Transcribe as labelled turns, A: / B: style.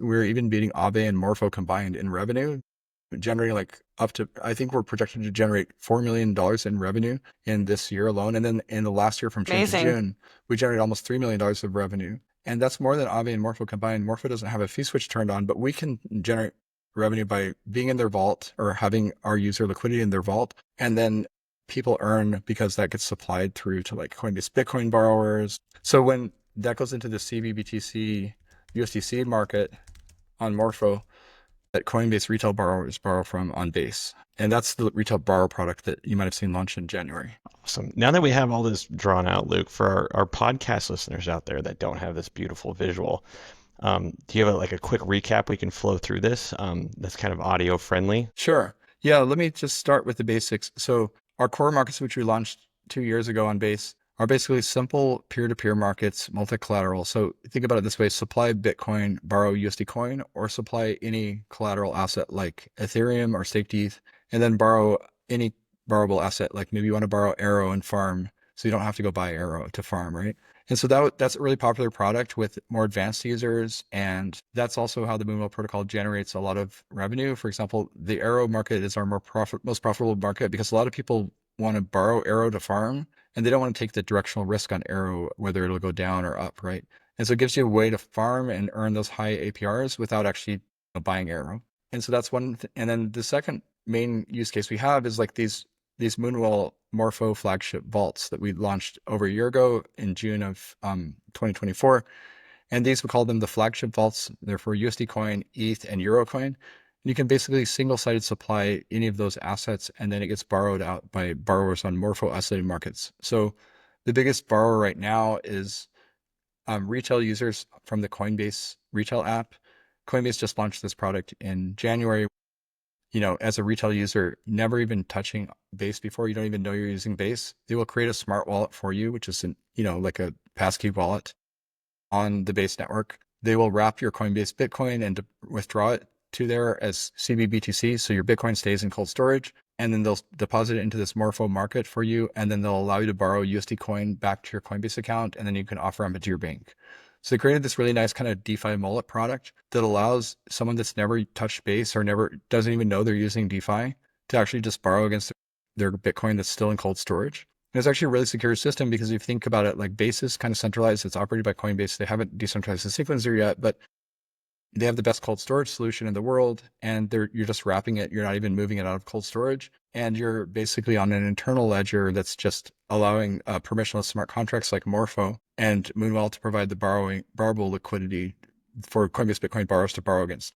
A: we're even beating Aave and Morpho combined in revenue, generating like up to, I think we're projected to generate $4 million in revenue in this year alone. And then in the last year from June to
B: Amazing.
A: June, we generated almost $3 million of revenue. And that's more than Aave and Morpho combined. Morpho doesn't have a fee switch turned on, but we can generate revenue by being in their vault or having our user liquidity in their vault. And then people earn because that gets supplied through to like Coinbase Bitcoin borrowers. So when that goes into the CBBTC USDC market on Morpho, that Coinbase retail borrowers borrow from on Base. And that's the retail borrow product that you might have seen launch in January.
C: Awesome. Now that we have all this drawn out, Luke, for our podcast listeners out there that don't have this beautiful visual, do you have like a quick recap we can flow through this that's kind of audio friendly?
A: Sure. Yeah, let me just start with the basics. So our core markets, which we launched 2 years ago on Base, are basically simple peer-to-peer markets, multi-collateral. So think about it this way: supply Bitcoin, borrow USD coin, or supply any collateral asset like Ethereum or staked ETH, and then borrow any borrowable asset. Like maybe you want to borrow Arrow and farm, so you don't have to go buy Arrow to farm, right? And so that's a really popular product with more advanced users. And that's also how the Moonwell protocol generates a lot of revenue. For example, the Arrow market is our most profitable market because a lot of people want to borrow Arrow to farm, and they don't want to take the directional risk on Arrow, whether it'll go down or up, right? And so it gives you a way to farm and earn those high APRs without actually buying Arrow. And so that's one. And then the second main use case we have is like these Moonwell Morpho flagship vaults that we launched over a year ago in June of 2024. And these, we call them the flagship vaults. They're for USD coin, ETH, and Euro coin. And you can basically single-sided supply any of those assets, and then it gets borrowed out by borrowers on Morpho isolated markets. So the biggest borrower right now is retail users from the Coinbase retail app. Coinbase just launched this product in January. As a retail user, never even touching Base before, you don't even know you're using Base. They will create a smart wallet for you, which is like a passkey wallet on the Base network. They will wrap your Coinbase Bitcoin and withdraw it to there as CBBTC, so your Bitcoin stays in cold storage, and then they'll deposit it into this Morpho market for you, and then they'll allow you to borrow USD coin back to your Coinbase account, and then you can offer them it to your bank. So they created this really nice kind of DeFi mullet product that allows someone that's never touched Base or never doesn't even know they're using DeFi to actually just borrow against their Bitcoin that's still in cold storage. And it's actually a really secure system because if you think about it, like Base is kind of centralized. It's operated by Coinbase. They haven't decentralized the sequencer yet, but they have the best cold storage solution in the world, and you're just wrapping it. You're not even moving it out of cold storage, and you're basically on an internal ledger that's just allowing permissionless smart contracts like Morpho and Moonwell to provide the borrowable liquidity for Coinbase Bitcoin borrowers to borrow against.